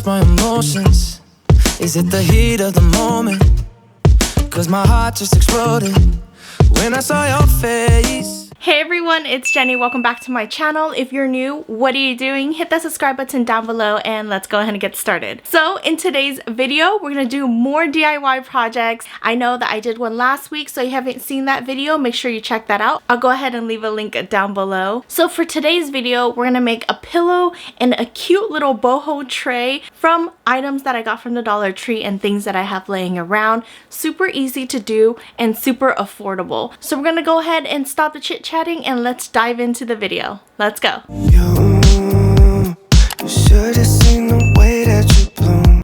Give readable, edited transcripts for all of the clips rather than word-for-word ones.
lost my emotions? Is it the heat of the moment? 'Cause my heart just exploded when I saw your face. Hey everyone, it's Jenny. Welcome back to my channel. If you're new, what are you doing? Hit that subscribe button down below and let's go ahead and get started. So in today's video, we're gonna do more DIY projects. I know that I did one last week, so if you haven't seen that video, make sure you check that out. I'll go ahead and leave a link down below. So for today's video, we're gonna make a pillow and a cute little boho tray from items that I got from the Dollar Tree and things that I have laying around. Super easy to do and super affordable. So we're gonna go ahead and stop the chit chatting and let's dive into the video. Let's go. You should have seen the way that you bloom.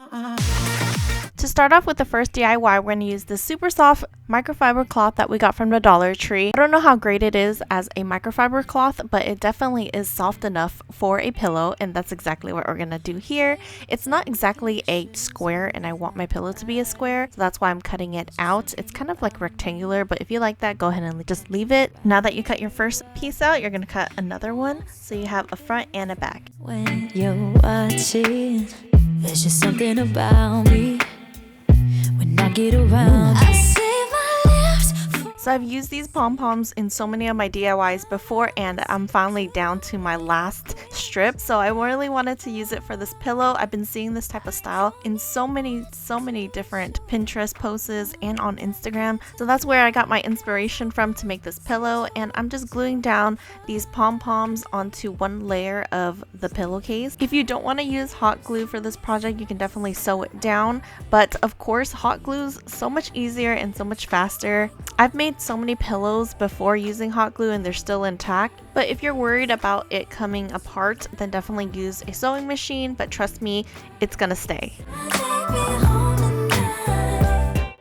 To start off with the first DIY, we're going to use this super soft microfiber cloth that we got from the Dollar Tree. I don't know how great it is as a microfiber cloth, but it definitely is soft enough for a pillow, and that's exactly what we're going to do here. It's not exactly a square, and I want my pillow to be a square, so that's why I'm cutting it out. It's kind of like rectangular, but if you like that, go ahead and just leave it. Now that you cut your first piece out, you're going to cut another one, so you have a front and a back. When you're watching, there's just something about me. When I get around, I see my lips. So I've used these pom-poms in so many of my DIYs before, and I'm finally down to my last strip. So I really wanted to use it for this pillow. I've been seeing this type of style in so many different Pinterest posts and on Instagram. So that's where I got my inspiration from to make this pillow. And I'm just gluing down these pom-poms onto one layer of the pillowcase. If you don't want to use hot glue for this project, you can definitely sew it down. But of course, hot glue's so much easier and so much faster. I've made so many pillows before using hot glue and they're still intact, but if you're worried about it coming apart, then definitely use a sewing machine, but trust me, it's gonna stay.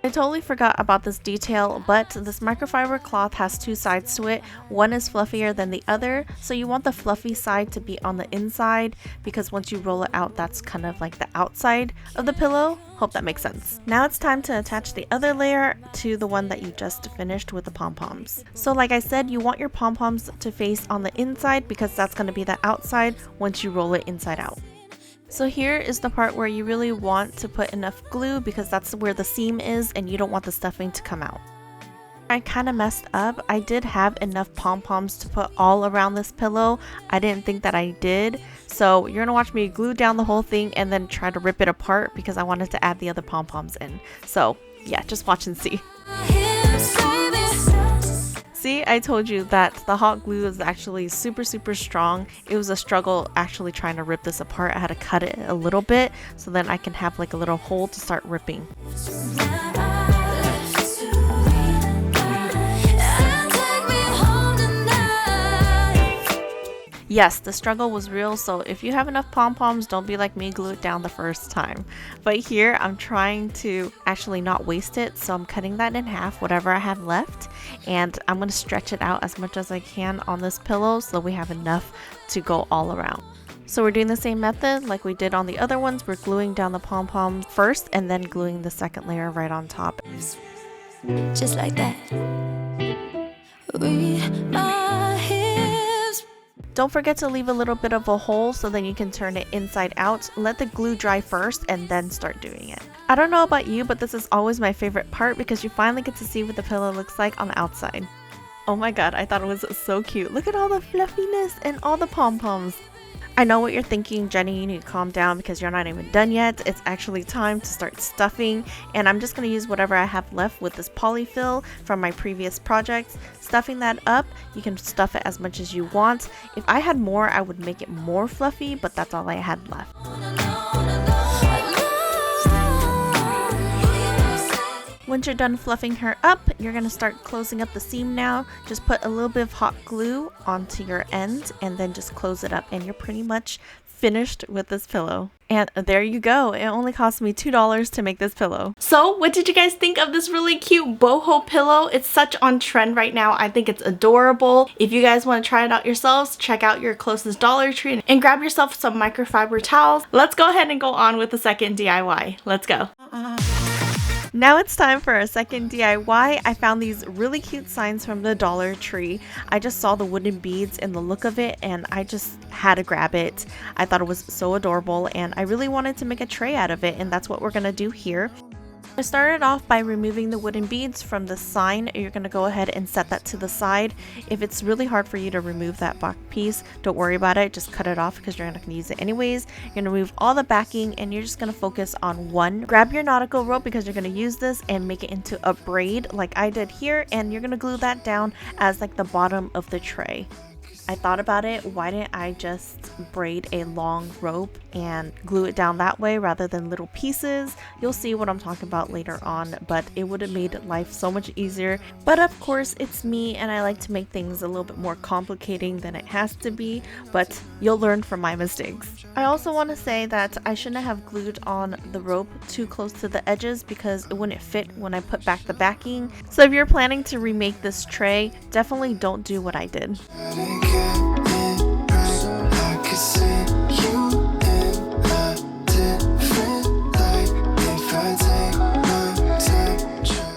I totally forgot about this detail, but this microfiber cloth has two sides to it. One is fluffier than the other, so you want the fluffy side to be on the inside because once you roll it out, that's kind of like the outside of the pillow. Hope that makes sense. Now it's time to attach the other layer to the one that you just finished with the pom-poms. So like I said, you want your pom-poms to face on the inside because that's going to be the outside once you roll it inside out. So here is the part where you really want to put enough glue because that's where the seam is and you don't want the stuffing to come out. I kind of messed up. I did have enough pom-poms to put all around this pillow. I didn't think that I did. So you're gonna watch me glue down the whole thing and then try to rip it apart because I wanted to add the other pom-poms in. So yeah, just watch and see. See, I told you that the hot glue is actually super strong. It was a struggle actually trying to rip this apart. I had to cut it a little bit so then I can have like a little hole to start ripping. Yes, the struggle was real, so if you have enough pom-poms, don't be like me, glue it down the first time. But here, I'm trying to actually not waste it, so I'm cutting that in half, whatever I have left, and I'm going to stretch it out as much as I can on this pillow so we have enough to go all around. So we're doing the same method like we did on the other ones. We're gluing down the pom-poms first and then gluing the second layer right on top. Just like that. My hips. Don't forget to leave a little bit of a hole so then you can turn it inside out. Let the glue dry first and then start doing it. I don't know about you, but this is always my favorite part because you finally get to see what the pillow looks like on the outside. Oh my god, I thought it was so cute. Look at all the fluffiness and all the pom-poms. I know what you're thinking, Jenny, you need to calm down because you're not even done yet. It's actually time to start stuffing, and I'm just going to use whatever I have left with this polyfill from my previous projects. Stuffing that up, you can stuff it as much as you want. If I had more, I would make it more fluffy, but that's all I had left. Once you're done fluffing her up, you're going to start closing up the seam now. Just put a little bit of hot glue onto your end and then just close it up and you're pretty much finished with this pillow. And there you go. It only cost me $2 to make this pillow. So what did you guys think of this really cute boho pillow? It's such on trend right now. I think it's adorable. If you guys want to try it out yourselves, check out your closest Dollar Tree and grab yourself some microfiber towels. Let's go ahead and go on with the second DIY. Let's go. Now it's time for our second DIY. I found these really cute signs from the Dollar Tree. I just saw the wooden beads and the look of it and I just had to grab it. I thought it was so adorable and I really wanted to make a tray out of it, and that's what we're going to do here. I started off by removing the wooden beads from the sign. You're going to go ahead and set that to the side. If it's really hard for you to remove that back piece, don't worry about it. Just cut it off because you're not going to use it anyways. You're going to remove all the backing and you're just going to focus on one. Grab your nautical rope because you're going to use this and make it into a braid like I did here, and you're going to glue that down as like the bottom of the tray. I thought about it, why didn't I just braid a long rope and glue it down that way rather than little pieces? You'll see what I'm talking about later on, but it would have made life so much easier. But of course, it's me and I like to make things a little bit more complicating than it has to be, but you'll learn from my mistakes. I also want to say that I shouldn't have glued on the rope too close to the edges because it wouldn't fit when I put back the backing. So if you're planning to remake this tray, definitely don't do what I did.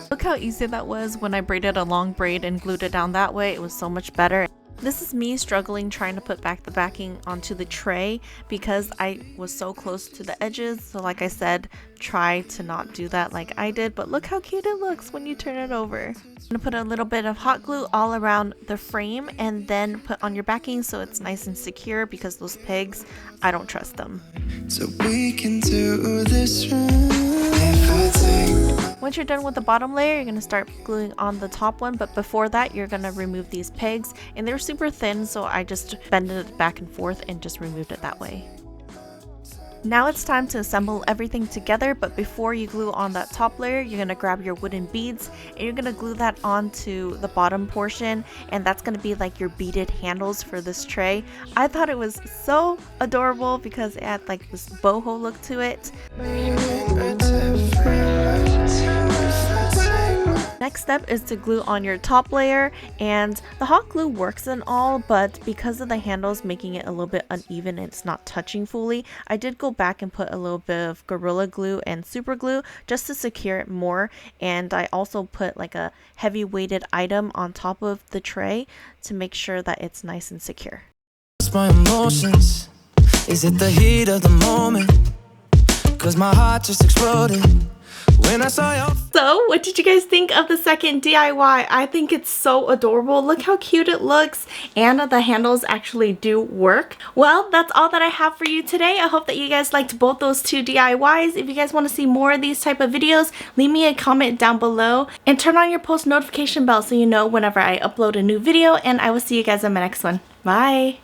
Look how easy that was when I braided a long braid and glued it down that way. It was so much better. This is me struggling trying to put back the backing onto the tray because I was so close to the edges. So like I said, try to not do that like I did, but look how cute it looks when you turn it over. I'm gonna put a little bit of hot glue all around the frame and then put on your backing so it's nice and secure because those pegs, I don't trust them. So we can do this if I take. Once you're done with the bottom layer, you're going to start gluing on the top one, but before that you're going to remove these pegs, and they're super thin, so I just bended it back and forth and just removed it that way. Now it's time to assemble everything together, but before you glue on that top layer, you're going to grab your wooden beads and you're going to glue that onto the bottom portion, and that's going to be like your beaded handles for this tray. I thought it was so adorable because it had like this boho look to it. Next step is to glue on your top layer, and the hot glue works and all, but because of the handles making it a little bit uneven and it's not touching fully, I did go back and put a little bit of Gorilla Glue and super glue just to secure it more, and I also put like a heavy weighted item on top of the tray to make sure that it's nice and secure. My emotions, is it the heat of the moment? 'Cause my heart just exploded when I saw your. So what did you guys think of the second DIY? I think it's so adorable. Look how cute it looks, and the handles actually do work. Well, that's all that I have for you today. I hope that you guys liked both those two DIYs. If you guys want to see more of these type of videos, leave me a comment down below and turn on your post notification bell so you know whenever I upload a new video, and I will see you guys in my next one. Bye!